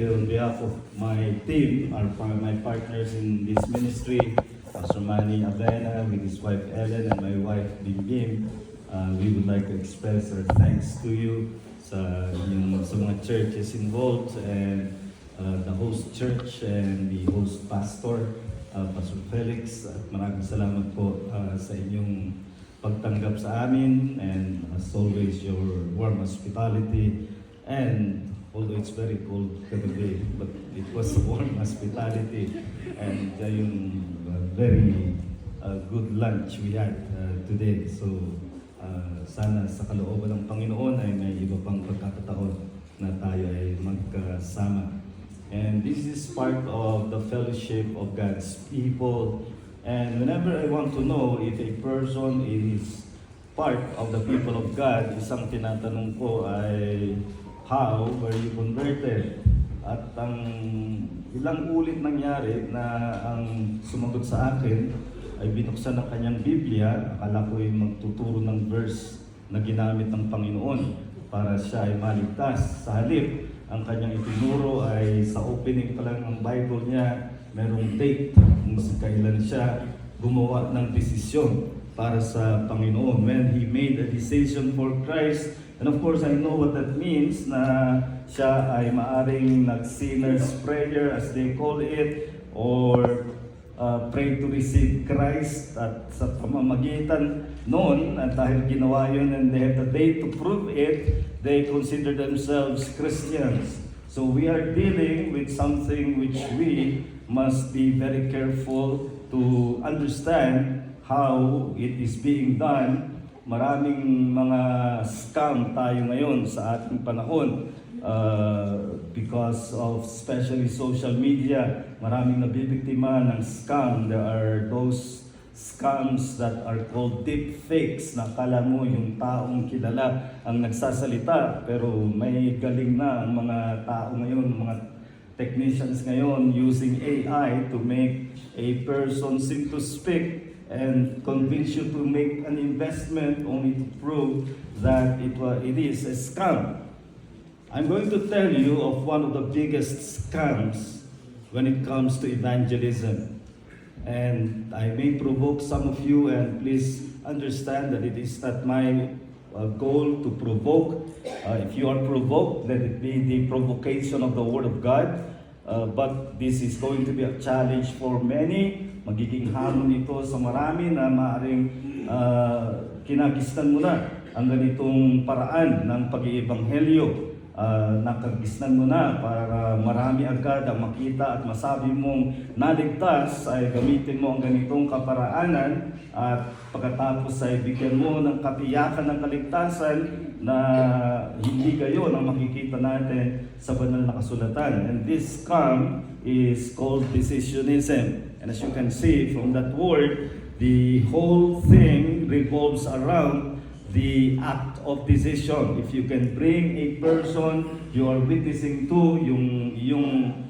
here on behalf of my team, my partners in this ministry, Pastor Manny Avena with his wife Ellen and my wife Bim Bim. We would like to express our thanks to you sa mga churches involved and the host church and the host pastor, Pastor Felix. At maraming salamat po sa inyong pagtanggap sa amin, and as always your warm hospitality. And although it's very cold today, but it was a warm hospitality and yung very good lunch we had today. So sana sa kalooban ng Panginoon ay may iba pang pagkakataon na tayo ay magkasama. And this is part of the fellowship of God's people. And whenever I want to know if a person is part of the people of God, isang tinatanong ko ay, how were you converted? At ang ilang ulit nangyari na ang sumagot sa akin ay binuksan ng kanyang Biblia. Akala ko ay magtuturo ng verse na ginamit ng Panginoon para siya ay maligtas. Sa halip, ang kanyang itinuro ay sa opening pa lang ng Bible niya, merong date kung kailan siya gumawa ng desisyon para sa Panginoon. When he made a decision for Christ, and of course I know what that means, na siya ay maaring nag-sinner's prayer as they call it, or pray to receive Christ. At sa pamamagitan noon, at dahil ginawa yun and they have the date to prove it, they consider themselves Christians. So we are dealing with something which we must be very careful to understand how it is being done. Maraming mga scam tayo ngayon sa ating panahon because of especially social media. Maraming nabibiktima ng scam. There are those scams that are called deep fakes, na akala mo yung taong kilala ang nagsasalita, pero may galing na ang mga tao ngayon, mga technicians ngayon using AI to make a person seem to speak and convince you to make an investment only to prove that it is a scam. I'm going to tell you of one of the biggest scams when it comes to evangelism. And I may provoke some of you, and please understand that it is not my goal to provoke. If you are provoked, let it be the provocation of the Word of God. But this is going to be a challenge for many. Magiging hamon ito sa marami na maaaring kinagisnan mo na ang ganitong paraan ng pag-iebanghelyo. Nakagisnan mo na para marami agad ang makita at masabi mong naligtas, ay gamitin mo ang ganitong kaparaanan, at pagkatapos ay bigyan mo ng katiyakan ng kaligtasan na hindi gayon ang makikita natin sa banal na kasulatan. And this scam is called decisionism. And as you can see from that word, the whole thing revolves around the act of decision. If you can bring a person you are witnessing to, yung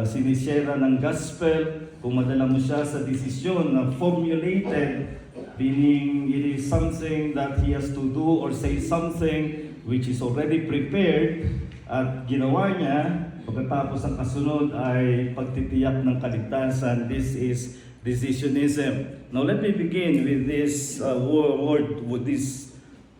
sinisera ng gospel, kung madala mo siya sa desisyon na formulated, meaning it is something that he has to do or say something which is already prepared, at ginawa niya, pagkatapos ang kasunod ay pagtitiyak ng kaligtasan. This is decisionism. Now let me begin with this these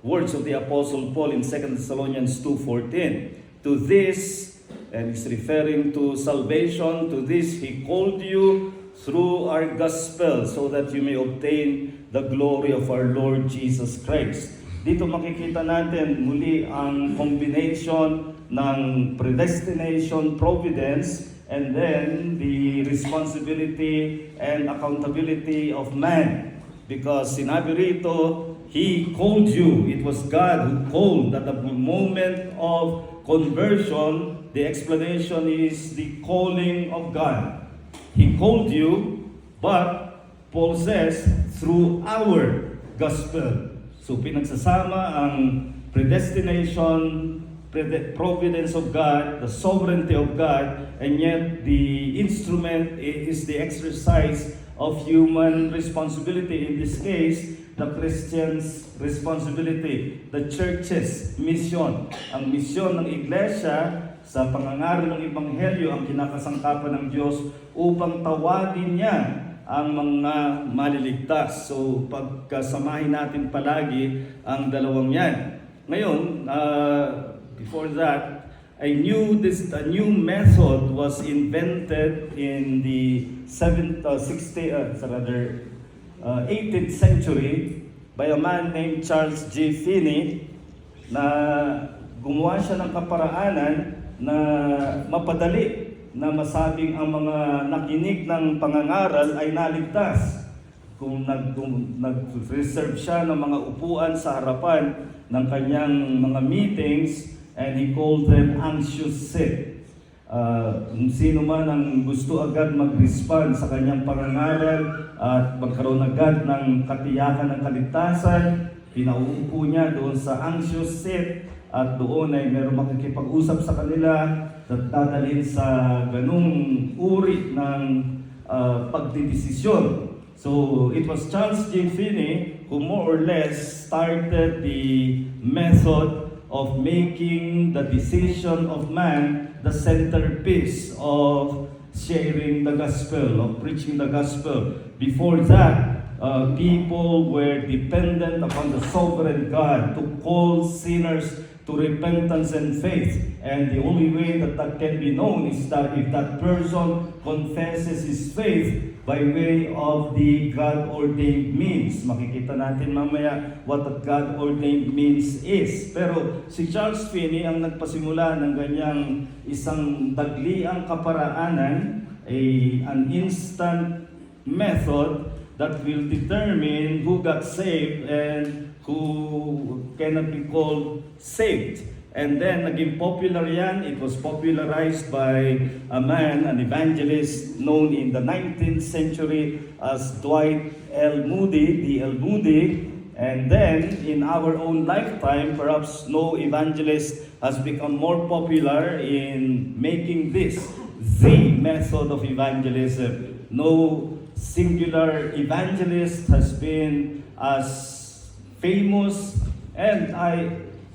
words of the Apostle Paul in 2 Thessalonians 2:14. To this, and he's referring to salvation, to this he called you through our gospel, so that you may obtain the glory of our Lord Jesus Christ. Dito makikita natin muli ang combination ng predestination, providence, and then the responsibility and accountability of man. Because sinabi rito, He called you. It was God who called. At the moment of conversion, the explanation is the calling of God. He called you, but Paul says, through our gospel. So pinagsasama ang predestination, providence of God, the sovereignty of God, and yet the instrument is the exercise of human responsibility. In this case, the Christian's responsibility, the church's mission. Ang misyon ng iglesia sa pangangaral ng Ebanghelyo ang kinakasangkapan ng Diyos upang tawagin niya ang mga maliligtas. So pagkasamahin natin palagi ang dalawang yan. Ngayon, before that, a new method was invented in the 18th century by a man named Charles G. Finney, na gumawa siya ng kaparaanan na mapadali na masabing ang mga nakinig ng pangangaral ay naligtas. Kung nag-reserve siya ng mga upuan sa harapan ng kanyang mga meetings, and he called them anxious seat. Kung sino man ang gusto agad mag-respond sa kanyang pangangaral at magkaroon agad ng katiyakan ng kaligtasan, pinauupo niya doon sa anxious seat at doon ay meron makikipag-usap sa kanila at dadalhin sa ganung uri ng pagdidesisyon. So it was Charles G. Finney who more or less started the method of making the decision of man the centerpiece of sharing the gospel, of preaching the gospel. Before that, people were dependent upon the sovereign God to call sinners to repentance and faith. And the only way that that can be known is that if that person confesses his faith by way of the God-ordained means. Makikita natin mamaya what that God-ordained means is. Pero si Charles Finney ang nagpasimula ng ganyang isang dagliang kaparaanan, an instant method that will determine who got saved and who cannot be called saved. And then, naging popular yan. It was popularized by a man, an evangelist known in the 19th century as Dwight L. Moody, D.L. Moody. And then, in our own lifetime, perhaps no evangelist has become more popular in making this the method of evangelism. No singular evangelist has been as famous, and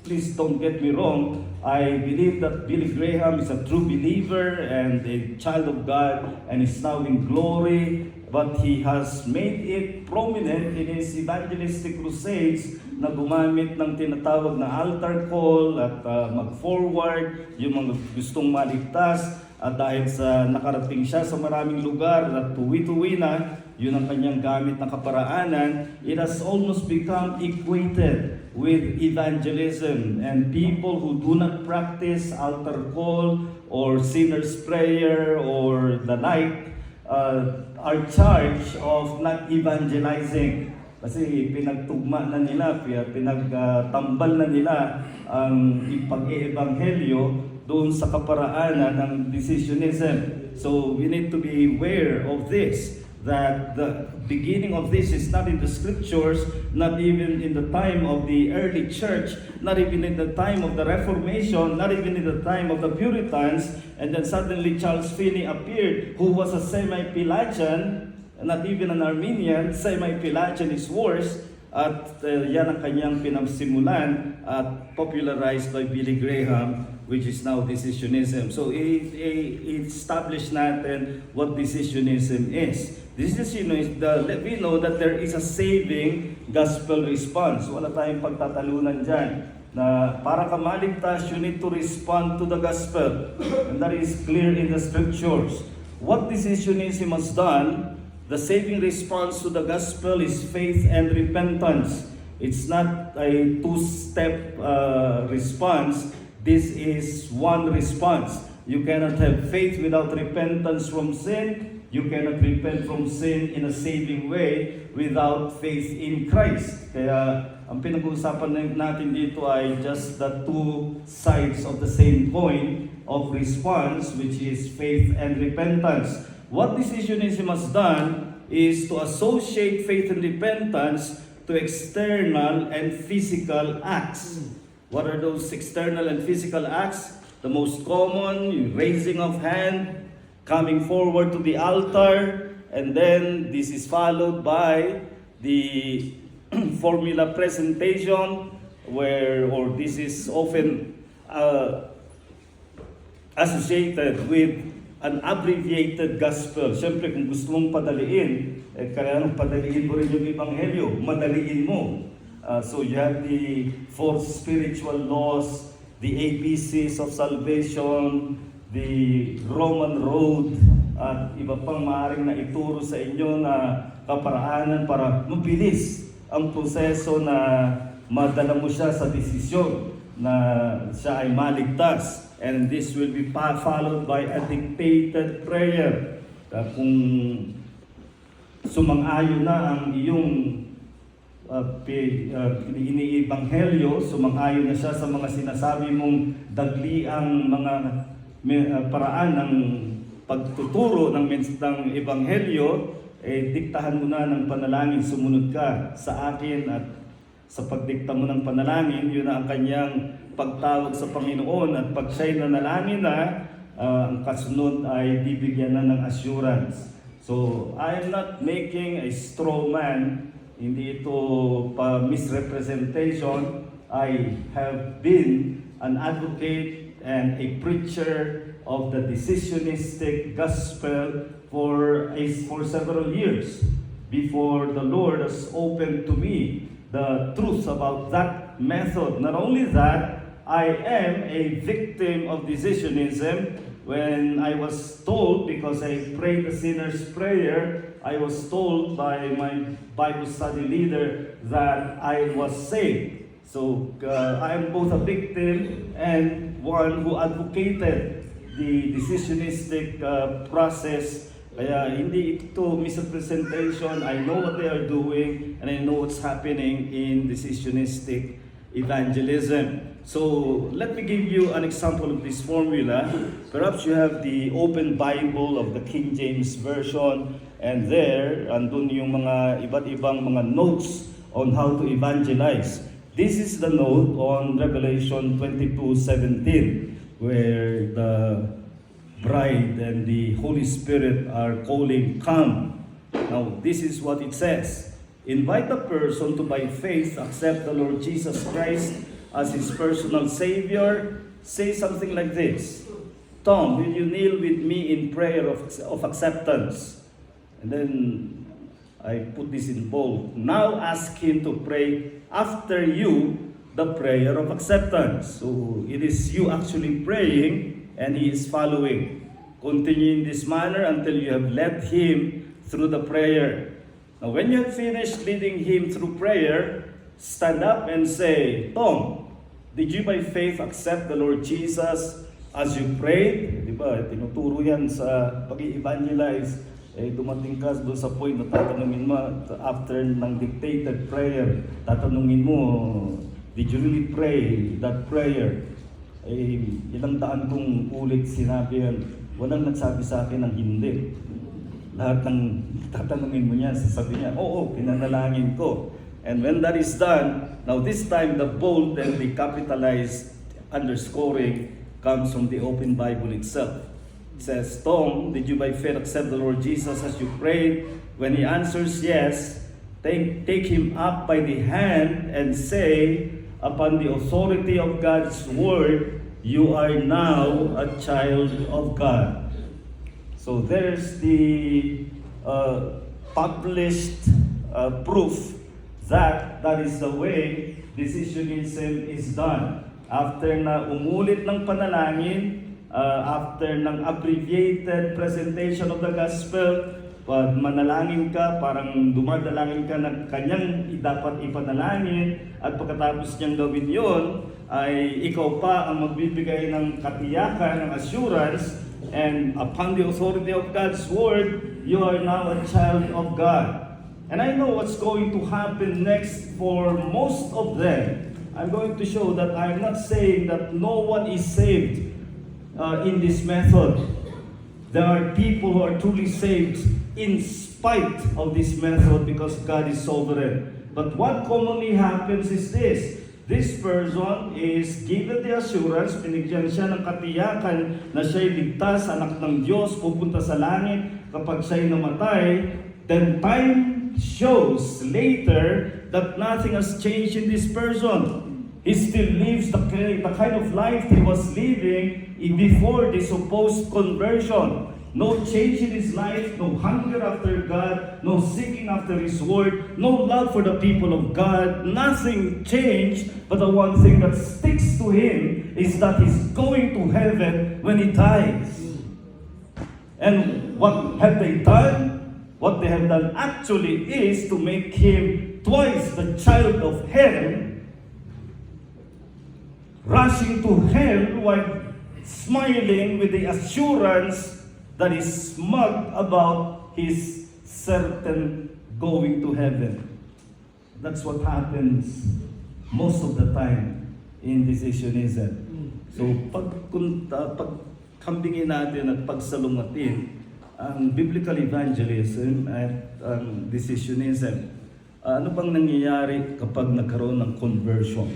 please don't get me wrong, I believe that Billy Graham is a true believer and a child of God and is now in glory, but he has made it prominent in his evangelistic crusades na gumamit ng tinatawag na altar call at mag-forward yung mga gustong maligtas. At dahil sa nakarating siya sa maraming lugar at tuwi-tuwi na, yun ang kanyang gamit na kaparaanan, it has almost become equated with evangelism. And people who do not practice altar call or sinner's prayer or the like are charged of not evangelizing. Kasi pinagtugma na nila, pinagtambal na nila ang pag-iebanghelyo doon sa kaparaanan ng decisionism. So we need to be aware of this, that the beginning of this is not in the scriptures, not even in the time of the early church, not even in the time of the Reformation, not even in the time of the Puritans, and then suddenly Charles Finney appeared, who was a semi-Pelagian, not even an Armenian. Semi-Pelagian is worse. At yan ang kanyang pinagsimulan at popularized by Billy Graham, which is now decisionism. So i-establish natin what decisionism is. Decisionism, we know that there is a saving gospel response. Wala tayong pagtatalunan dyan. Na para ka maligtas, you need to respond to the gospel. And that is clear in the scriptures. What decisionism has done, the saving response to the gospel is faith and repentance. It's not a two-step response. This is one response. You cannot have faith without repentance from sin. You cannot repent from sin in a saving way without faith in Christ. Kaya ang pinag-uusapan natin dito ay just the two sides of the same coin of response, which is faith and repentance. What decisionism has done is to associate faith and repentance to external and physical acts. What are those external and physical acts? The most common, raising of hand, coming forward to the altar, and then this is followed by the formula presentation, or this is often associated with an abbreviated gospel. Siyempre, kung gusto mong padaliin, kaya nang padaliin mo rin yung ebanghelyo, madaliin mo. So you have the four spiritual laws, the ABCs of salvation, the Roman road, at iba pang maaaring na ituro sa inyo na kaparaanan para mabilis ang proseso na madala mo siya sa desisyon na siya ay maligtas. And this will be followed by a dictated prayer. Kung sumang-ayon na ang iyong iniibanghelyo, sumang-ayon na siya sa mga sinasabi mong dagliang mga paraan ng pagtuturo ng ebanghelyo, diktahan mo na ng panalangin, sumunod ka sa akin, at sa pagdikta mo ng panalangin, yun na ang kanyang pagtawag sa Panginoon, at pag siya'y nanalangin na, ang kasunod ay bibigyan na ng assurance. So, I am not making a straw man, hindi ito pa misrepresentation. I have been an advocate and a preacher of the decisionistic gospel for several years before the Lord has opened to me the truth about that method. Not only that, I am a victim of decisionism. When I was told, because I prayed the sinner's prayer, I was told by my Bible study leader that I was saved. So I am both a victim and one who advocated the decisionistic process. Kaya hindi ito misrepresentation. I know what they are doing and I know what's happening in decisionistic evangelism. So let me give you an example of this formula. Perhaps you have the open Bible of the King James Version, and there, andun yung mga iba't ibang mga notes on how to evangelize. This is the note on Revelation 22:17, where the bride and the Holy Spirit are calling, "Come." Now, this is what it says. Invite a person to by faith accept the Lord Jesus Christ as his personal Savior. Say something like this: "Tom, will you kneel with me in prayer of acceptance?" And then I put this in bold. Now ask him to pray after you the prayer of acceptance. So it is you actually praying and he is following. Continue in this manner until you have led him through the prayer. Now when you have finished leading him through prayer, stand up and say, "Tom, did you by faith accept the Lord Jesus as you prayed?" Diba? Tinuturo yan sa pag-i-evangelize. Dumating ka doon sa point na tatanungin mo after ng dictated prayer. Tatanungin mo, "Did you really pray that prayer?" Ilang daan kong ulit sinabi yan. Walang nagsabi sa akin ng hindi. Lahat ng tatanungin mo niya, sasabi niya, "Oo, pinanalangin ko." And when that is done, now this time the bold and the capitalized underscoring comes from the open Bible itself. It says, "Tom, did you by faith accept the Lord Jesus as you prayed?" When he answers yes, take him up by the hand and say, "Upon the authority of God's word, you are now a child of God." So there's the published proof that is the way decisionism is done. After na umulit ng panalangin, after ng abbreviated presentation of the gospel, pag manalangin ka, parang dumadalangin ka na kanyang dapat ipanalangin, at pagkatapos niyang gawin yon, ay ikaw pa ang magbibigay ng katiyakan, ng assurance, and upon the authority of God's word, you are now a child of God. And I know what's going to happen next for most of them. I'm going to show that I'm not saying that no one is saved in this method. There are people who are truly saved in spite of this method because God is sovereign. But what commonly happens is this: this person is given the assurance, binigyan siya ng katiyakan na siya'y ligtas, anak ng Diyos, pupunta sa langit kapag siya'y namatay. Then time shows later that nothing has changed in this person. He still lives the kind of life he was living before the supposed conversion. No change in his life, no hunger after God, no seeking after His Word, no love for the people of God. Nothing changed, but the one thing that sticks to him is that he's going to heaven when he dies. And what have they done? What they have done actually is to make him twice the child of hell, rushing to hell while smiling with the assurance that is smug about his certain going to heaven. That's what happens most of the time in decisionism. So pag kambingin natin at pagsalungatin ang biblical evangelism at decisionism, ano bang nangyayari kapag nagkaroon ng conversion?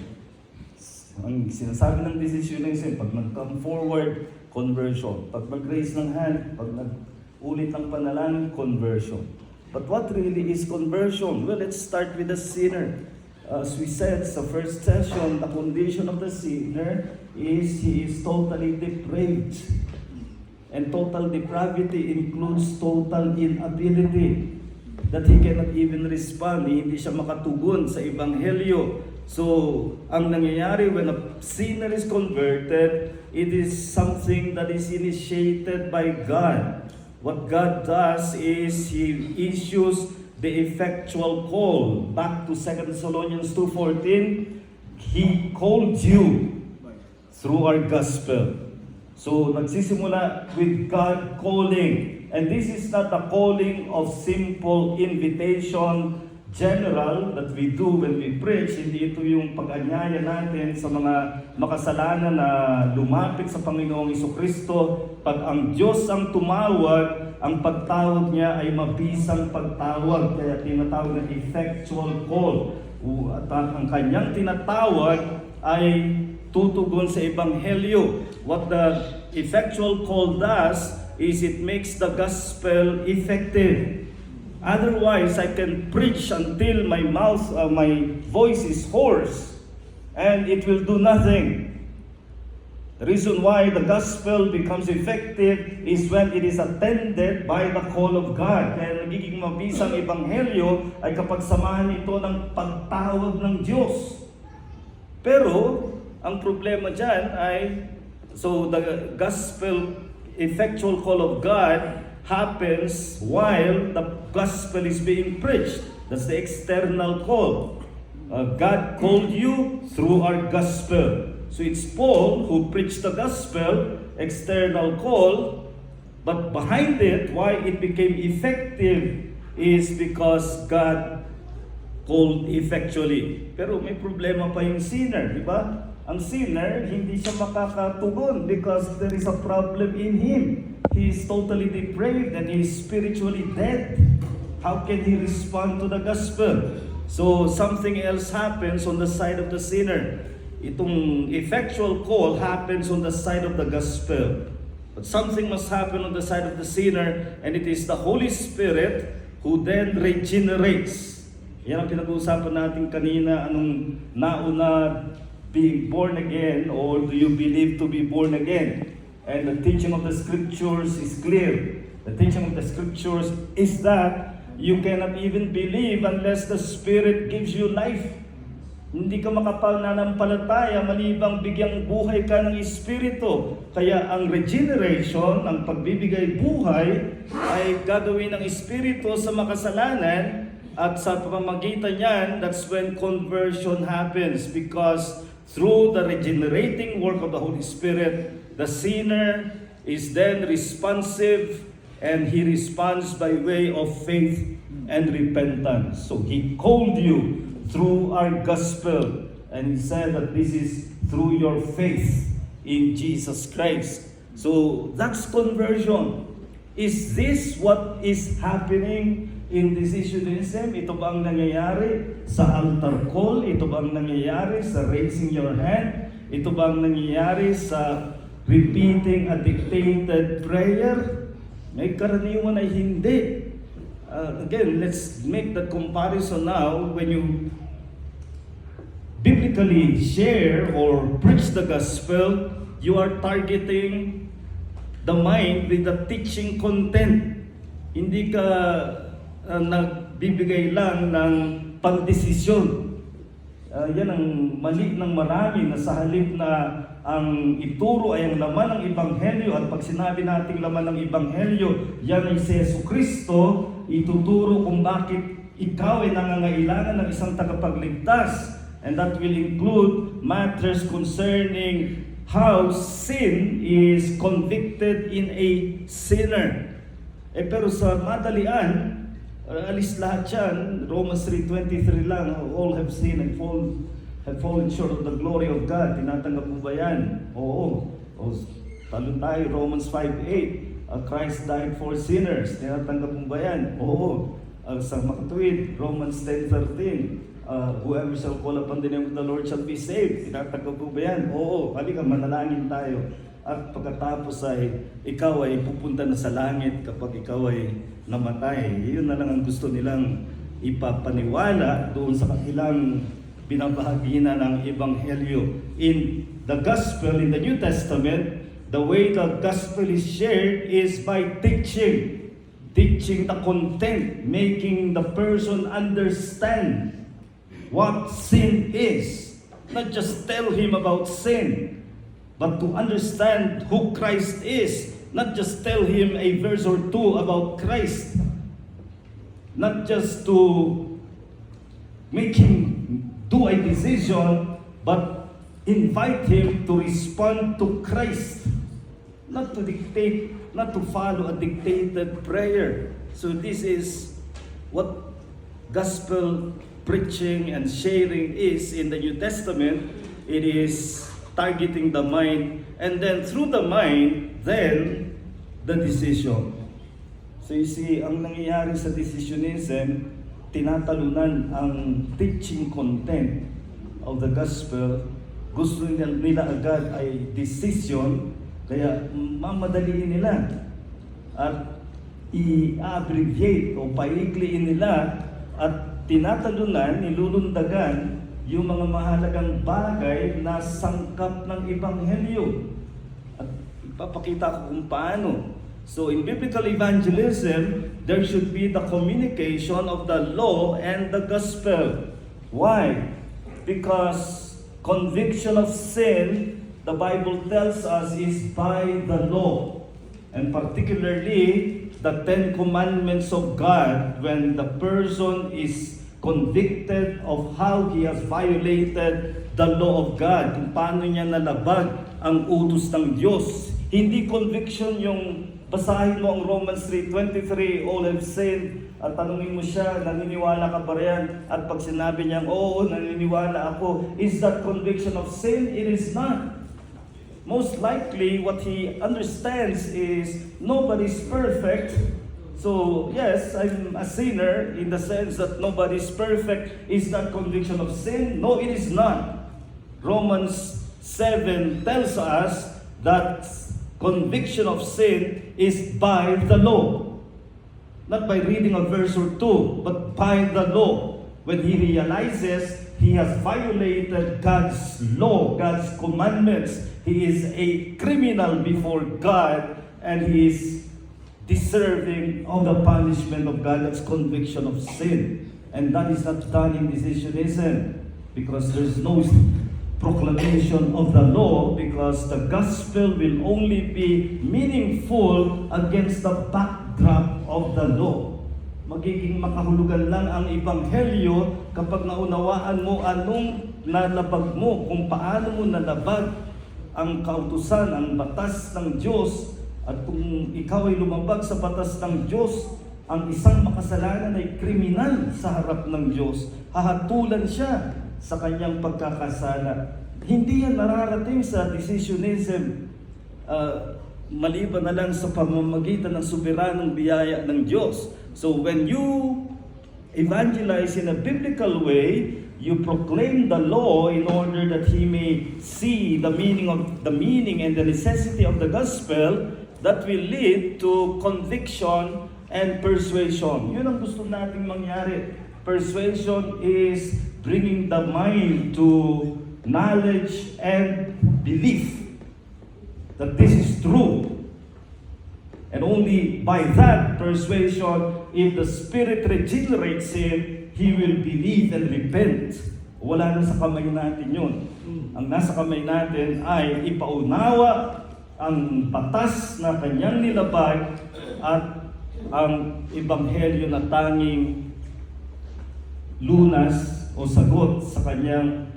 Ang sinasabi ng decisionism, pag nag-come forward, conversion. Pag mag-raise ng hand, pag nag-ulit ng panalangin, conversion. But what really is conversion? Well, let's start with the sinner. As we said sa first session, the condition of the sinner is he is totally depraved. And total depravity includes total inability. That he cannot even respond, hindi siya makatugon sa Ebanghelyo. So, ang nangyayari when a sinner is converted, it is something that is initiated by God. What God does is He issues the effectual call. Back to 2 Thessalonians 2:14, He called you through our gospel. So, nagsisimula with God calling. And this is not a calling of simple invitation general that we do when we preach. Hindi ito yung pag-anyaya natin sa mga makasalanan na lumapit sa Panginoong Jesucristo. Pag ang Diyos ang tumawag, ang pagtawag niya ay mabisang pagtawag. Kaya tinatawag na effectual call. At ang kanyang tinatawag ay tutugon sa Ebanghelyo. What the effectual call does is it makes the gospel effective. Otherwise, I can preach until my voice is hoarse, and it will do nothing. The reason why the gospel becomes effective is when it is attended by the call of God. Kaya nagiging mabisang ebanghelyo ay kapag samahan ito ng pagtawag ng Diyos. Pero, ang problema dyan ay, so the gospel effectual call of God happens while the gospel is being preached. That's the external call. God called you through our gospel. So it's Paul who preached the gospel, external call, but behind it, why it became effective is because God called effectually. Pero may problema pa yung sinner, di ba? Ang sinner, hindi siya makakatugon because there is a problem in him. He is totally depraved and he is spiritually dead. How can he respond to the gospel? So something else happens on the side of the sinner. Itong effectual call happens on the side of the gospel. But something must happen on the side of the sinner, and it is the Holy Spirit who then regenerates. Yan ang pinag-uusapan natin kanina, anong nauna, being born again, or do you believe to be born again? And the teaching of the scriptures is clear. The teaching of the scriptures is that you cannot even believe unless the Spirit gives you life. Hindi ka makapanampalataya malibang bigyang buhay ka ng Espiritu. Kaya ang regeneration, ang pagbibigay buhay, ay gagawin ng Espiritu sa makasalanan, at sa pamamagitan niyan, that's when conversion happens, because through the regenerating work of the Holy Spirit, the sinner is then responsive, and he responds by way of faith and repentance. So he called you through our gospel, and he said that this is through your faith in Jesus Christ. So that's conversion. Is this what is happening in decisionism? Ito ba ang nangyayari sa altar call? Ito ba ang nangyayari sa raising your hand? Ito ba ang nangyayari sa repeating a dictated prayer? May karaniwan ay hindi. Again, let's make that comparison now. biblically share or preach the gospel, you are targeting the mind with the teaching content. Hindi ka nagbibigay lang ng pagdesisyon. Yan ang mali ng marami na sa halip na ang ituro ay ang laman ng Ebanghelyo, at pag sinabi nating laman ng Ebanghelyo, yan ay si Jesucristo, ituturo kung bakit ikaw ay nangangailangan ng isang tagapagligtas. And that will include matters concerning how sin is convicted in a sinner. Pero sa madalian, alis lahat yan. Romans 3:23 lang, all have sinned and have fallen short of the glory of God. Tinatanggap mo ba yan? Oo. Talon tayo, Romans 5:8. Christ died for sinners. Tinatanggap mo ba yan? Oo. Sa makatuwid, Romans 10:13. Whoever shall call upon the name of the Lord shall be saved. Tinatanggap mo ba yan? Oo. Halika, manalangin tayo. At pagkatapos ay ikaw ay pupunta na sa langit kapag ikaw ay namatay. Yun na lang ang gusto nilang ipapaniwala doon sa kanilang binabahagi na ng Ebanghelyo. In the Gospel, in the New Testament, the way the Gospel is shared is by teaching. Teaching the content, making the person understand what sin is. Not just tell him about sin, but to understand who Christ is. Not just tell him a verse or two about Christ. Not just to make him do a decision, but invite him to respond to Christ. Not to dictate, not to follow a dictated prayer. So this is what gospel preaching and sharing is in the New Testament. It is targeting the mind, and then through the mind, then the decision. So you see, ang nangyayari sa decisionism, tinatalunan ang teaching content of the gospel. Gusto nila agad ay decision, kaya mamadaliin nila at i-abbreviate o paikliin nila, at tinatalunan, nilulundagan yung mga mahalagang bagay na sangkap ng Ebanghelyo. At ipapakita ko kung paano. So in biblical evangelism, there should be the communication of the law and the gospel. Why? Because conviction of sin, the Bible tells us, is by the law. And particularly, the 10 commandments of God, when the person is convicted of how he has violated the law of God, kung paano niya nalabag ang utos ng Diyos. Hindi conviction yung basahin mo ang Romans 3:23, all have sinned, at tanungin mo siya, naniniwala ka ba riyan? At pag sinabi niya, oo, naniniwala ako, is that conviction of sin? It is not. Most likely, what he understands is nobody's perfect. So, yes, I'm a sinner in the sense that nobody's perfect. Is that conviction of sin? No, it is not. Romans 7 tells us that conviction of sin is by the law. Not by reading a verse or two, but by the law. When he realizes he has violated God's law, God's commandments, he is a criminal before God, and he is deserving of the punishment of God. That's conviction of sin. And that is not done in decisionism, because there's no proclamation of the law, because the gospel will only be meaningful against the backdrop of the law. Magiging makahulugan lang ang Ebanghelyo kapag naunawaan mo anong nalabag mo, kung paano mo nalabag ang kautusan, ang batas ng Diyos. At kung ikaw ay lumabag sa batas ng Diyos, ang isang makasalanan ay kriminal sa harap ng Diyos. Hahatulan siya sa kanyang pagkakasala. Hindi yan nararating sa decisionism, maliban na lang sa pamamagitan ng soberanong biyaya ng Diyos. So when you evangelize in a biblical way, you proclaim the law in order that he may see the meaning and the necessity of the gospel. That will lead to conviction and persuasion. Yun ang gusto nating mangyari. Persuasion is bringing the mind to knowledge and belief that this is true. And only by that persuasion, if the Spirit regenerates him, he will believe and repent. Wala na sa kamay natin yun. Ang nasa kamay natin ay ipaunawa ang batas na kanyang nilabag at ang ebanghelyo na tanging lunas o sagot sa kanyang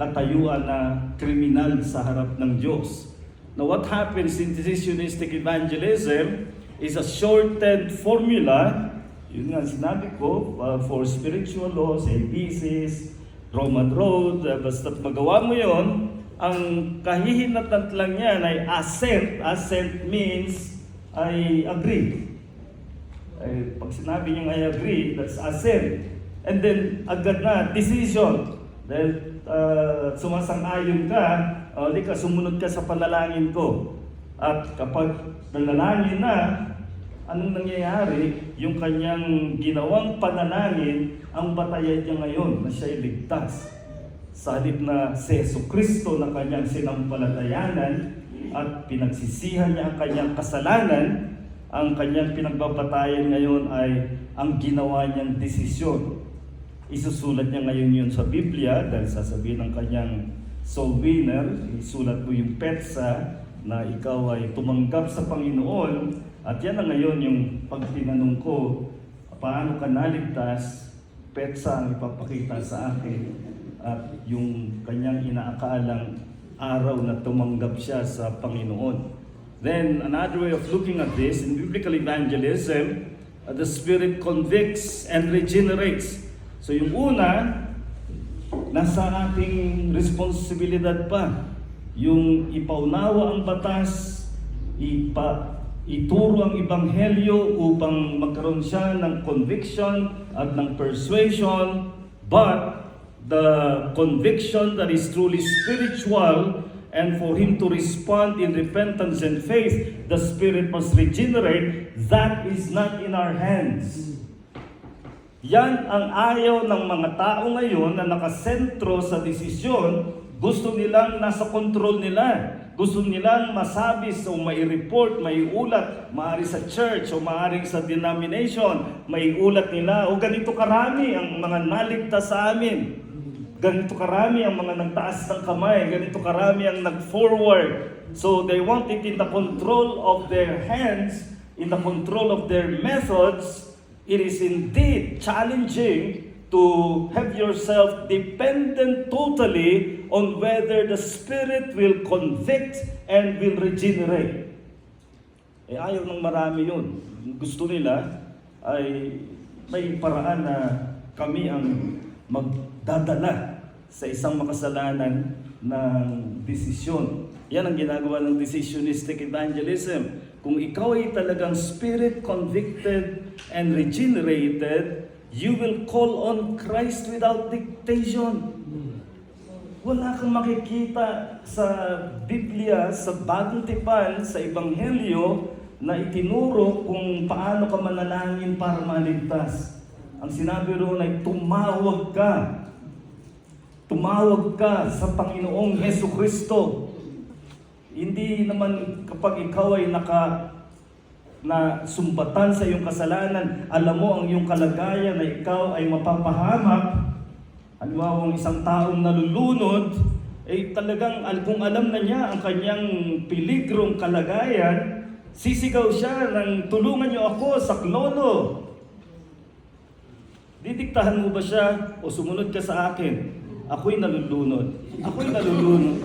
katayuan na kriminal sa harap ng Diyos. Now, what happens in decisionistic evangelism is a shortened formula, yun nga sinabi ko, for spiritual laws, ABCs, Roman Road, basta't magawa mo yon, ang kahihinatnan lang yan ay assent. Assent means I agree. Pag sinabi niyong I agree, that's assent. And then, agad na, decision. Dahil sumasang-ayon ka, di ka, sumunod ka sa panalangin ko. At kapag nanalangin na, anong nangyayari? Yung kanyang ginawang panalangin, ang batayan niya ngayon na siya'y ligtas. Sa halip na si Jesucristo na kanyang sinampalatayanan at pinagsisihan niya ang kanyang kasalanan, ang kanyang pinagbabatayan ngayon ay ang ginawa niyang desisyon. Isusulat niya ngayon yun sa Biblia dahil sasabihin ng kanyang soul winner, isulat mo yung petsa na ikaw ay tumanggap sa Panginoon. At yan na ngayon yung pag tinanong ko, paano ka naligtas, petsa ang ipapakita sa akin at yung kanyang inaakalang araw na tumanggap siya sa Panginoon. Then another way of looking at this, in biblical evangelism, the Spirit convicts and regenerates. So yung una, nasa ating responsibilidad pa, yung ipaunawa ang batas, ituro ang ebanghelyo upang magkaroon siya ng conviction at ng persuasion, but the conviction that is truly spiritual and for him to respond in repentance and faith, the Spirit must regenerate. That is not in our hands. Yan ang ayaw ng mga tao ngayon na nakasentro sa desisyon. Gusto nilang nasa control nila. Gusto nilang masabi o mai-report, mai-ulat, maaari sa church o maaari sa denomination, mai-ulat nila, o ganito karami ang mga naligtas sa amin. Ganito karami ang mga nagtaas ng kamay, ganito karami ang nag-forward. So they want it in the control of their hands, in the control of their methods. It is indeed challenging to have yourself dependent totally on whether the Spirit will convict and will regenerate. Ayaw ng marami yun. Gusto nila ay may paraan na kami ang magdadala sa isang makasalanan ng desisyon. Yan ang ginagawa ng decisionistic evangelism. Kung ikaw ay talagang Spirit convicted and regenerated, you will call on Christ without dictation. Wala kang makikita sa Biblia, sa Bagong Tipan, sa Ebanghelyo na itinuro kung paano ka manalangin para maligtas. Ang sinabi roon ay tumawag ka. Tumawag ka sa Panginoong Jesucristo. Hindi naman kapag ikaw ay na sumbatan sa iyong kasalanan, alam mo ang iyong kalagayan na ikaw ay mapapahamak. Halimbawa, isang taong nalulunod, talagang kung alam na niya ang kanyang piligrong kalagayan, sisigaw siya ng tulungan niyo ako, saklolo. Didiktahan mo ba siya o sumunod ka sa akin? Ako'y nalulunod. Ako'y nalulunod.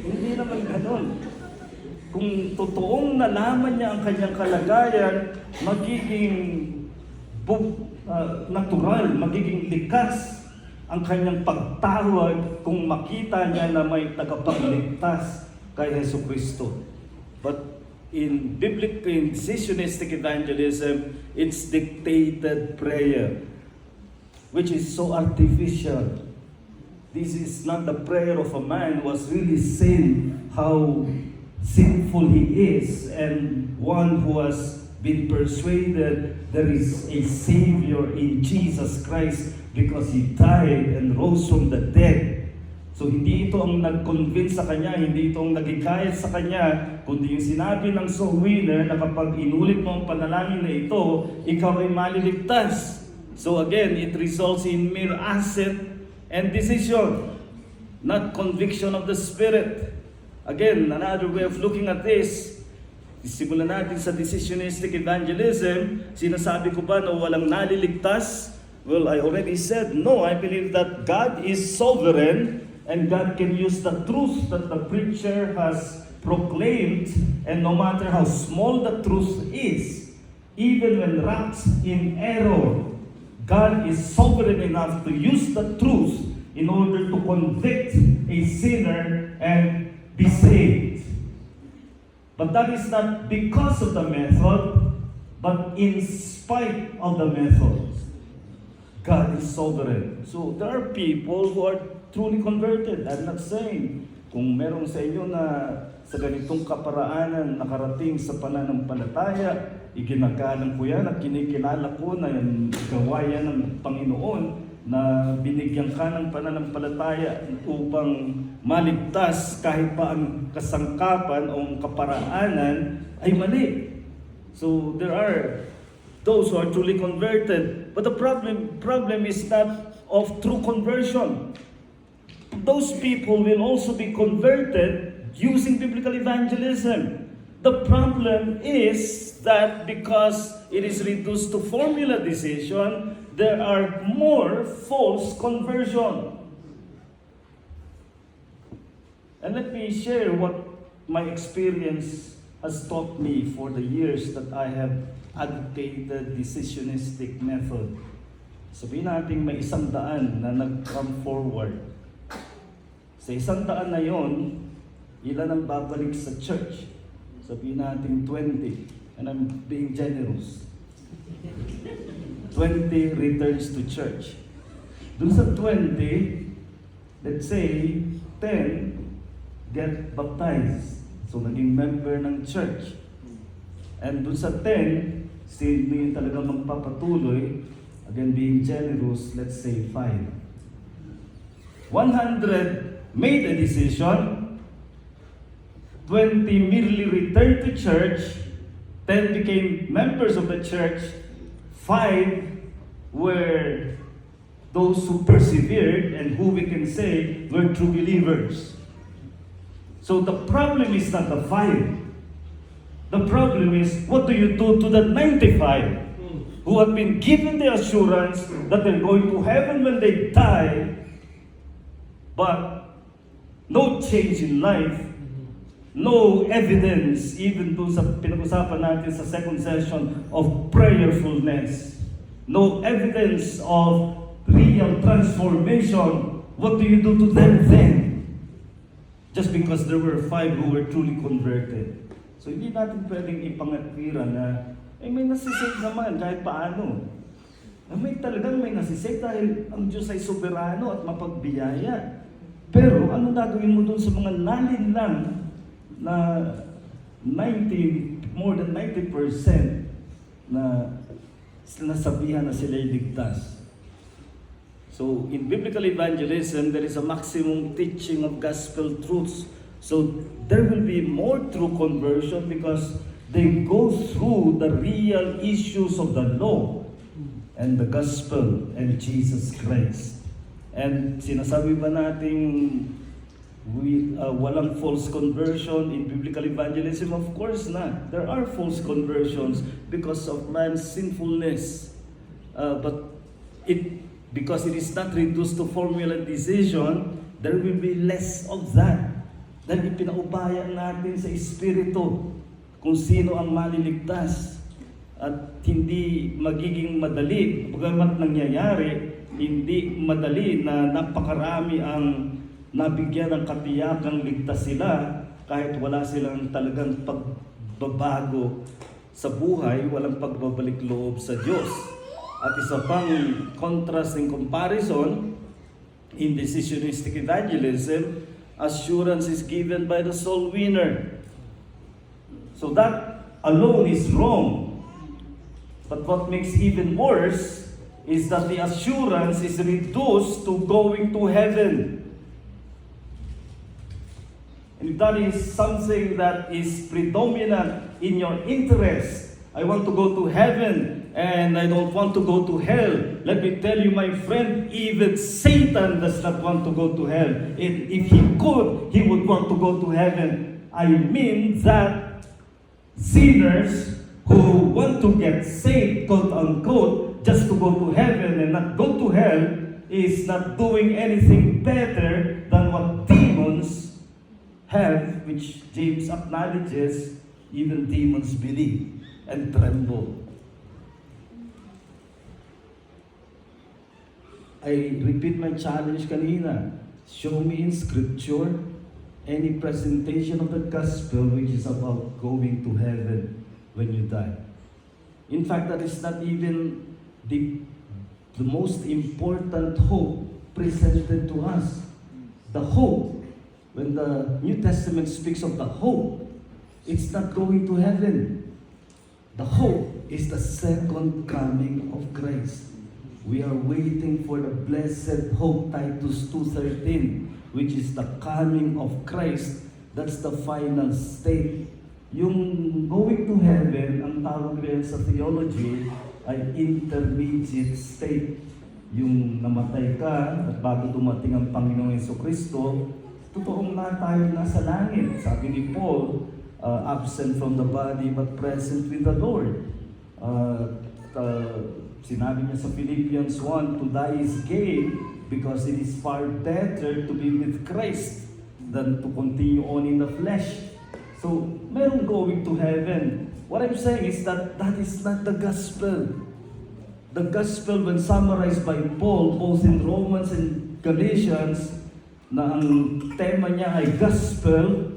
Hindi naman ganon. Kung totoong nalaman niya ang kanyang kalagayan, magiging natural, magiging likas ang kanyang pagtawag kung makita niya na may tagapagligtas kay Jesucristo. But in biblical, in decisionistic evangelism, it's dictated prayer, which is so artificial. This is not the prayer of a man who has really seen how sinful he is, and one who has been persuaded there is a Savior in Jesus Christ because He died and rose from the dead. So hindi ito ang nag-convince sa kanya, hindi ito ang nagikayat sa kanya, kundi yung sinabi ng soul winner na kapag inulit mo ang panalangin na ito, ikaw ay maliligtas. So again, it results in mere assent and decision, not conviction of the Spirit. Again, another way of looking at this, simulan natin sa decisionistic evangelism. Sinasabi ko ba na walang naliligtas? Well, I already said no. I believe that God is sovereign and God can use the truth that the preacher has proclaimed, and no matter how small the truth is, even when wrapped in error, God is sovereign enough to use the truth in order to convict a sinner and be saved. But that is not because of the method, but in spite of the method. God is sovereign. So there are people who are truly converted. I'm not saying kung meron sa inyo na sa ganitong kaparaanan nakarating sa pananampalataya, iginagalang ko yan at kinikilala ko na yung gawayan ng Panginoon na binigyan ka ng pananampalataya upang maligtas kahit pa ang kasangkapan o ang kaparaanan ay mali. So there are those who are truly converted. But the problem is not of true conversion. Those people will also be converted using biblical evangelism. The problem is that because it is reduced to formula decision, there are more false conversion. And let me share what my experience has taught me for the years that I have advocated decisionistic method. Sabihin natin may 100 na nag-come forward. Sa 100 na yon, ilan ang babalik sa church? Sabihin natin 20. And I'm being generous. 20 returns to church. Dun sa 20, let's say 10 get baptized. So naging member ng church. And dun sa 10, sino yung talagang magpapatuloy, again being generous, let's say 5. 100 made a decision, 20 merely returned to church, 10 became members of the church, 5 were those who persevered and who we can say were true believers. So the problem is not the 5. The problem is, what do you do to the 95 who have been given the assurance that they're going to heaven when they die, but no change in life, no evidence, even doon sa pinag-usapan natin sa second session of prayerfulness, no evidence of real transformation. What do you do to them then? Just because there were 5 who were truly converted. So hindi natin pwedeng ipangatwiran na may nasisave naman kahit paano. May talagang may nasisave dahil ang Diyos ay soberano at mapagbiyaya. Pero ano gagawin mo dun sa mga nalinlang na more than 90% na nasabihan na sila'y ligtas? So in biblical evangelism, there is a maximum teaching of gospel truths. So there will be more true conversion because they go through the real issues of the law and the gospel and Jesus Christ. And sinasabi ba natin walang false conversion in biblical evangelism? Of course not. There are false conversions because of man's sinfulness. But because it is not reduced to formula decision, there will be less of that. Dahil ipinaubaya natin sa Espiritu kung sino ang maliligtas at hindi magiging madali. Bagamat nangyayari, hindi madali na napakarami ang nabigyan ng katiyakang ligtas sila kahit wala silang talagang pagbabago sa buhay, walang pagbabalik loob sa Diyos. At isa pang contrast and comparison in decisionistic evangelism, assurance is given by the soul winner. So that alone is wrong. But what makes even worse is that the assurance is reduced to going to heaven. And that is something that is predominant in your interest. I want to go to heaven and I don't want to go to hell. Let me tell you, my friend, even Satan does not want to go to hell. If he could, he would want to go to heaven. I mean that sinners who want to get saved, quote unquote, just to go to heaven and not go to hell is not doing anything better than what demons have, which James acknowledges, even demons believe and tremble. I repeat my challenge kanina. Show me in scripture any presentation of the gospel which is about going to heaven when you die. In fact, that is not even the most important hope presented to us. The hope, when the New Testament speaks of the hope, it's not going to heaven. The hope is the second coming of Christ. We are waiting for the blessed hope, Titus 2:13, which is the coming of Christ. That's the final state. Yung going to heaven, ang tawag rin sa theology, ay intermediate state. Yung namatay ka at bago dumating ang Panginoong Jesucristo, totoong na tayo nasa langit. Sabi ni Paul, absent from the body but present with the Lord. Sinabi niya sa Philippians 1, to die is gain because it is far better to be with Christ than to continue on in the flesh. So, meron going to heaven. What I'm saying is that that is not the gospel. The gospel, when summarized by Paul, both in Romans and Galatians, na ang tema niya ay gospel,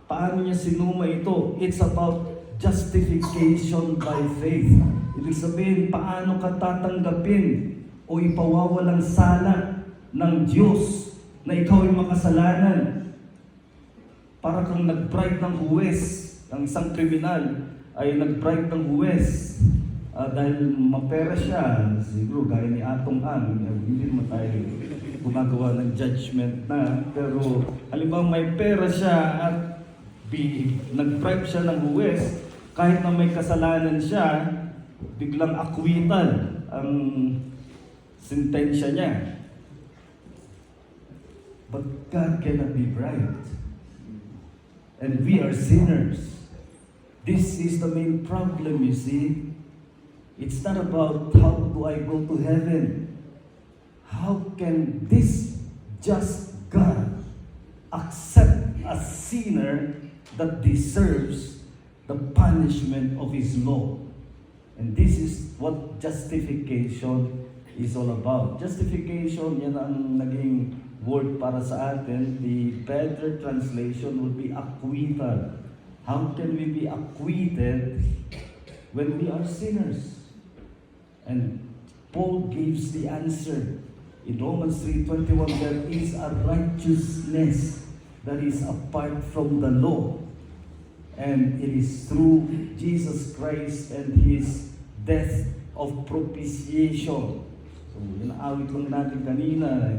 paano niya sinuma ito? It's about justification by faith. Ibig sabihin, paano ka tatanggapin o ipawawalang sala ng Diyos na ikaw ay makasalanan. Para kang nag-bribe ng huwes, ang isang kriminal ay nag-bribe ng huwes dahil mapera siya, siguro gaya ni Atong Ang, hindi naman tayo gumagawa ng judgment na, pero halimbawa may pera siya at nag-bribe siya ng huwes, kahit na may kasalanan siya, biglang acquittal ang sentensya niya. But God cannot be bribed. And we are sinners. This is the main problem, you see. It's not about how do I go to heaven. How can this just God accept a sinner that deserves the punishment of His law? And this is what justification is all about. Justification, yan ang naging word para sa atin. The better translation would be acquittal. How can we be acquitted when we are sinners? And Paul gives the answer. In Romans 3:21, there is a righteousness that is apart from the law. And it is through Jesus Christ and His death of propitiation. So, inaawit lang natin kanina,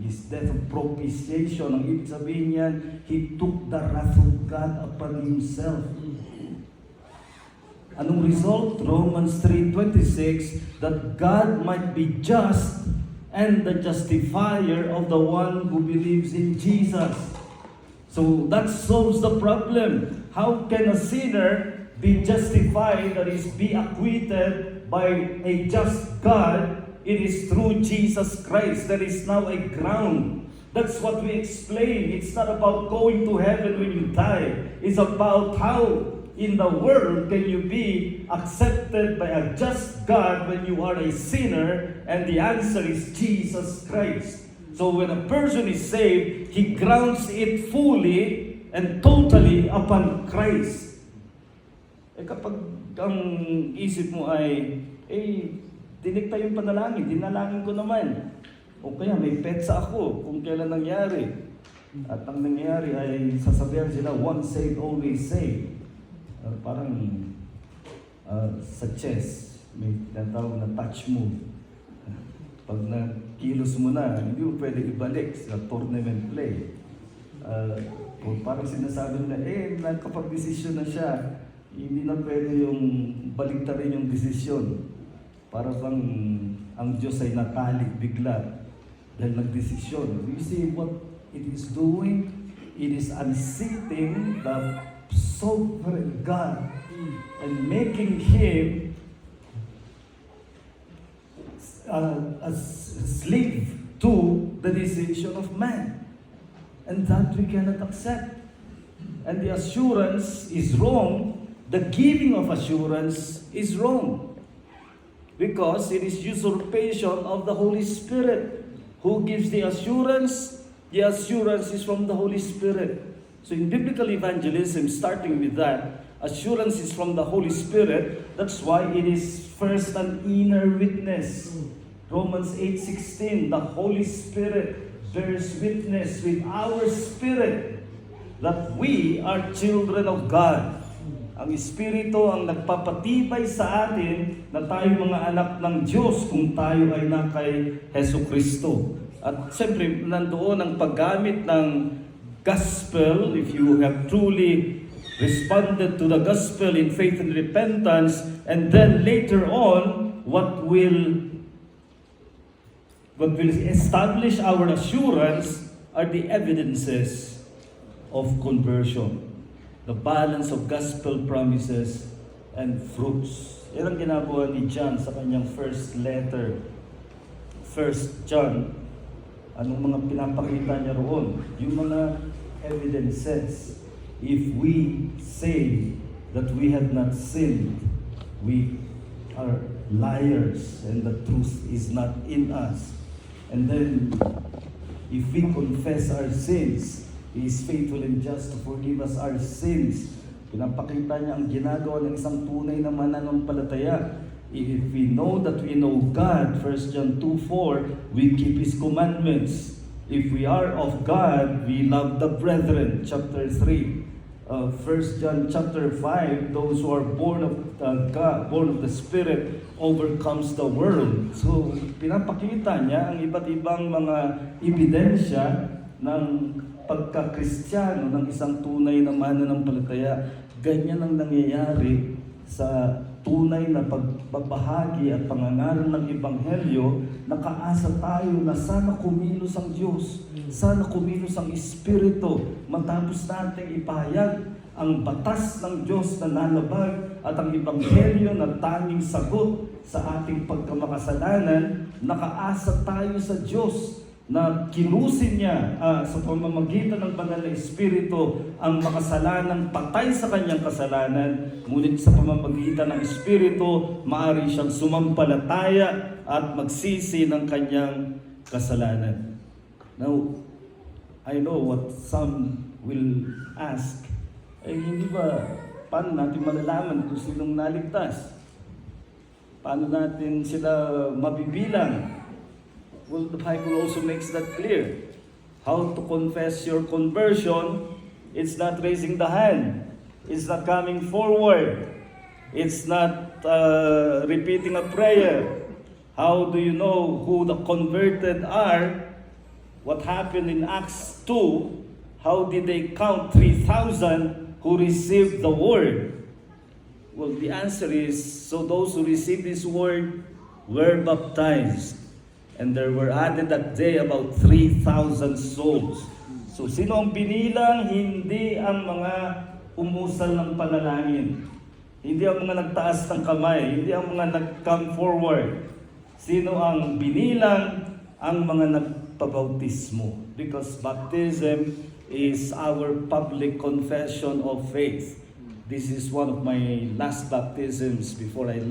His death of propitiation. Ang ibig sabihin niyan, He took the wrath of God upon Himself. Anong result? Romans 3:26, that God might be just and the justifier of the one who believes in Jesus. So that solves the problem. How can a sinner be justified, that is, be acquitted by a just God? It is through Jesus Christ. There is now a ground. That's what we explain. It's not about going to heaven when you die. It's about how in the world can you be accepted by a just God when you are a sinner? And the answer is Jesus Christ. So when a person is saved, he grounds it fully and totally upon Christ. Kapag ang isip mo ay, dinikta yung panalangin, dinalangin ko naman. O kaya may petsa ako kung kailan nangyari. At ang nangyari ay sasabihan sila, once saved, always saved. Parang sa chess, may tinatawag na touch move. Pag nakilos mo na, hindi mo pwede ibalik sa tournament play. Kung parang sinasabi na, nakapag-desisyon na siya, hindi na pwede yung baliktarin yung desisyon. Para bang ang Diyos ay natalik bigla dahil nagdesisyon. You see what it is doing? It is unseating the sovereign God and making Him a slave to the decision of man. And that we cannot accept. And the assurance is wrong. The giving of assurance is wrong. Because it is usurpation of the Holy Spirit. Who gives the assurance? The assurance is from the Holy Spirit. So in biblical evangelism, starting with that, assurance is from the Holy Spirit. That's why it is first an inner witness. Romans 8:16, the Holy Spirit bears witness with our spirit that we are children of God. Ang Espiritu ang nagpapatibay sa atin na tayo mga anak ng Diyos kung tayo ay na kay Hesu Kristo. At siyempre, nandoon ang paggamit ng gospel. If you have truly responded to the gospel in faith and repentance, and then later on, what will establish our assurance are the evidences of conversion. The balance of gospel promises and fruits. Yan ang ginagawa ni John sa kanyang first letter. 1 John. Anong mga pinapakita niya roon? Yung mga evidences. If we say that we have not sinned, we are liars and the truth is not in us. And then, if we confess our sins, He is faithful and just to forgive us our sins. Pinapakita niya ang ginagawa ng isang tunay na mananampalataya. If we know that we know God, 1 John 2:4, we keep His commandments. If we are of God, we love the brethren, chapter 3. 1 John chapter 5, those who are born of God, born of the Spirit, overcomes the world. So, pinapakita niya ang iba't ibang mga ebidensya ng pagka-Kristiyano ng isang tunay na mananampalataya. Ganyan ang nangyayari sa tunay na pagbabahagi at pangangaral ng Ebanghelyo. Nakaasa tayo na sana kumilos ang Diyos, sana kumilos ang Espiritu, matapos nating ipahayag ang batas ng Diyos na nalabag at ang Ebanghelyo na tanging sagot sa ating pagkamakasalanan. Nakaasa tayo sa Diyos na kilusin niya sa pamamagitan ng banal na Espiritu ang makasalanang patay sa kanyang kasalanan, ngunit sa pamamagitan ng Espiritu, maaari siyang sumampalataya at magsisi ng kanyang kasalanan. Now, I know what some will ask, hindi ba, paano natin malalaman kung sinong naligtas? Paano natin sila mabibilang? Well, the Bible also makes that clear. How to confess your conversion, it's not raising the hand. It's not coming forward. It's not repeating a prayer. How do you know who the converted are? What happened in Acts 2? How did they count 3,000 who received the word? Well, the answer is, so those who received this word were baptized. And there were added that day about 3,000 souls. So sino ang binilang? Hindi ang mga umusal ng panalangin. Hindi ang mga nagtaas ng kamay. Hindi ang mga nag-come forward. Sino ang binilang? Ang mga nagpabautismo. Because baptism is our public confession of faith. This is one of my last baptisms before I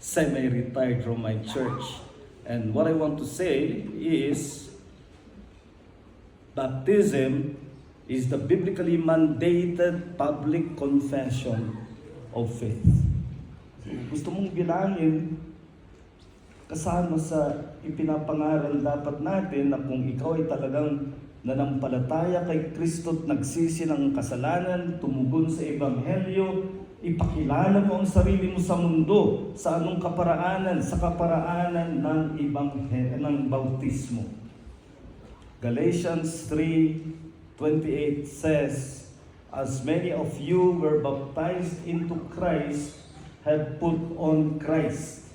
semi-retired from my church. And what I want to say is, baptism is the biblically mandated public confession of faith. Gusto mong bilangin, kasama sa ipinapangaral dapat natin na kung ikaw ay talagang nanampalataya kay Kristo at nagsisi ng kasalanan, tumugon sa Ebanghelyo, Ipakilala mo ang sarili mo sa mundo sa anong kaparaanan, sa kaparaanan ng ng bautismo. Galatians 3:28 says, "As many of you were baptized into Christ, have put on Christ."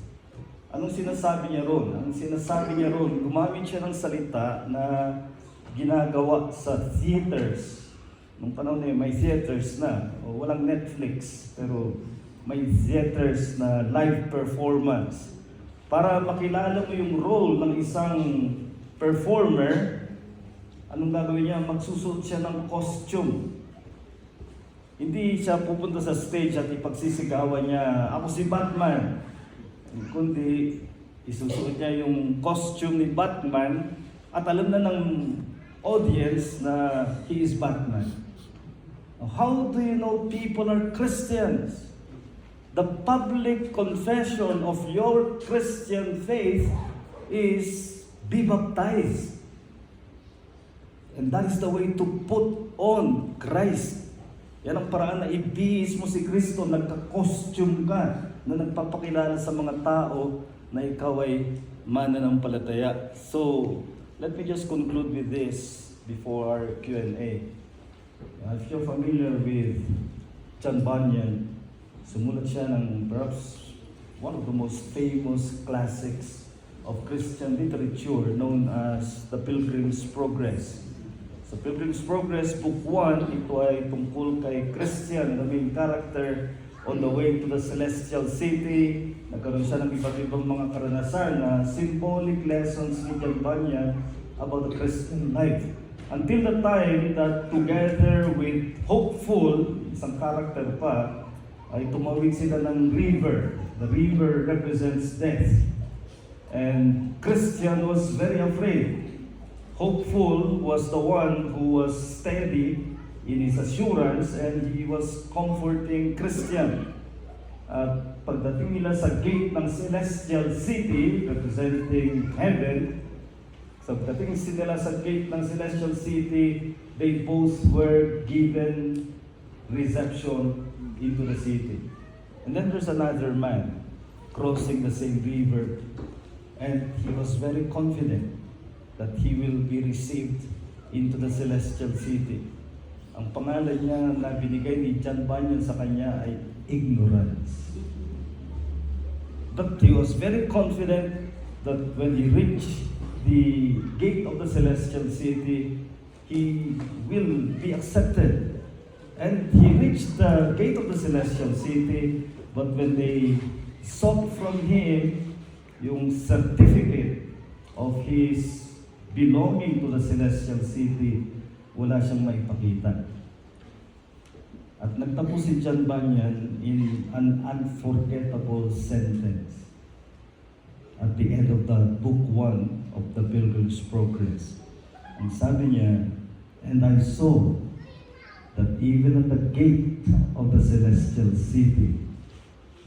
Anong sinasabi niya ron? Ang sinasabi niya ron, gumamit siya ng salita na ginagawa sa theaters. Nung panahon na yun, may theaters na. O, walang Netflix, pero may theaters na live performance. Para makilala mo yung role ng isang performer, anong gagawin niya? Magsusuot siya ng costume. Hindi siya pupunta sa stage at ipagsisigawan niya, "Ako si Batman." Kundi isusuot niya yung costume ni Batman at alam na ng audience na he is Batman. How do you know people are Christians? The public confession of your Christian faith is be baptized. And that is the way to put on Christ. Yan ang paraan na ibihis mo si Kristo, nagka-costume ka, na nagpapakilala sa mga tao na ikaw ay mananampalataya. So, let me just conclude with this before our Q&A. If you're familiar with John Bunyan, sumulat siya ng perhaps one of the most famous classics of Christian literature known as The Pilgrim's Progress. Sa Pilgrim's Progress, Book 1, ito ay tungkol kay Christian, the main character, on the way to the celestial city. Nagkaroon siya ng iba't ibang mga karanasan na symbolic lessons ni John Bunyan about the Christian life. Until the time that together with Hopeful, isang character pa, ay tumawid sila ng river. The river represents death. And Christian was very afraid. Hopeful was the one who was steady in his assurance and he was comforting Christian. At pagdating nila sa gate ng celestial city, representing heaven, so pagdating nila sa gate ng celestial city, they both were given reception into the city. And then there's another man crossing the same river, and he was very confident that he will be received into the celestial city. Ang pangalan niya na binigay ni John Bunyan sa kanya ay ignorance. But he was very confident that when he reached the gate of the celestial city, he will be accepted. And he reached the gate of the celestial city, but when they sought from him yung certificate of his belonging to the celestial city, wala siyang maipakita. At nagtapos si John Bunyan in an unforgettable sentence at the end of the book 1 of the Pilgrim's Progress. Ang sabi niya, "And I saw that even at the gate of the celestial city,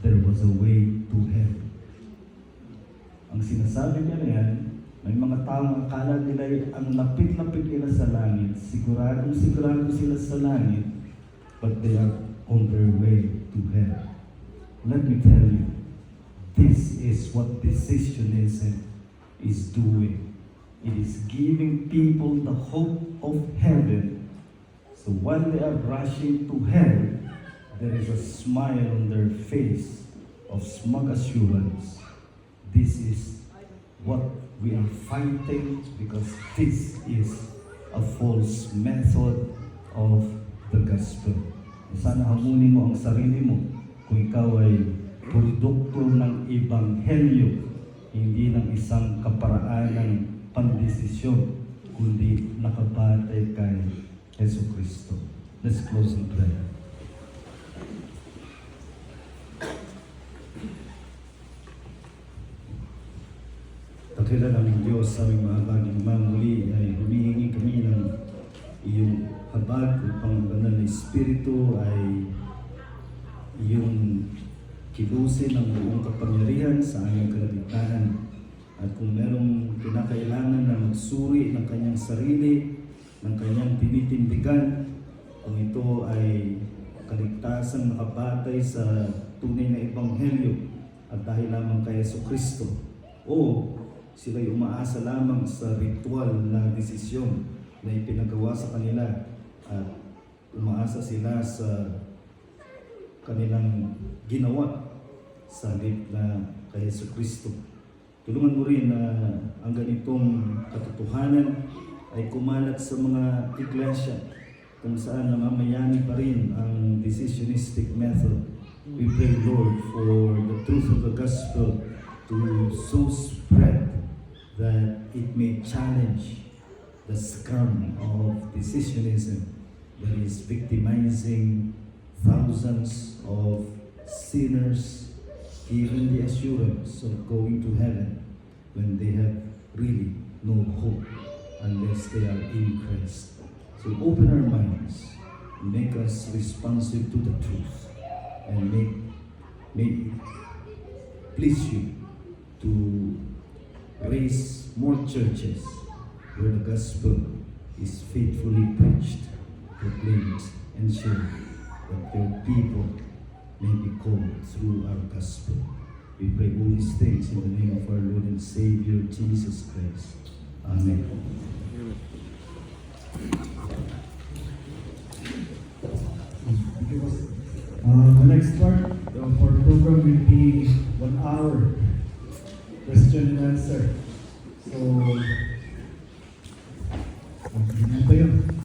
there was a way to heaven." Ang sinasabi niya na yan, may mga taong akala nila ang lapit-lapit nila sa langit, sigurado sila sa langit, but they are on their way to heaven. Let me tell you, this is what decisionism is doing. It is giving people the hope of heaven. So when they are rushing to hell, there is a smile on their face of smug assurance. This is what we are fighting, because this is a false method of the gospel. Sana hamunin mo ang sarili mo kung ikaw ay produkto ng ebanghelyo, hindi ng isang kaparaanang pandesisyon, kundi nakabatay kay Yesu Kristo. Let's close in prayer. Dakilan ng Diyos sa aming mahabaging muli ay humihingi kami ng iyong habag upang ang banal na Espiritu ay iyong kilusin ang buong kapangyarihan sa aming kalagitnaan. At kung merong kinakailangan na magsuri ng kanyang sarili, ng kanyang tinitindigan, kung ito ay kaligtasan, kaligtasang nakabatay sa tunay na ebanghelyo at dahil lamang kay Jesucristo, o sila'y umaasa lamang sa ritual na desisyon na ipinagawa sa kanila at umaasa sila sa kanilang ginawa sa halip na kay Jesucristo. Tulungan mo rin na ang ganitong katotohanan ay kumalat sa mga iglesia kung saan namamayani pa rin ang decisionistic method. We pray, Lord, for the truth of the gospel to so spread that it may challenge the scum of decisionism that is victimizing thousands of sinners, given the assurance of going to heaven when they have really no hope unless they are in Christ. So open our minds, make us responsive to the truth, and make it please you to raise more churches where the gospel is faithfully preached, proclaimed, and shared, that your people may be called through our gospel. We pray all these things in the name of our Lord and Savior, Jesus Christ. Amen. The next part of our program will be 1 hour question and answer. So, ano ba yun?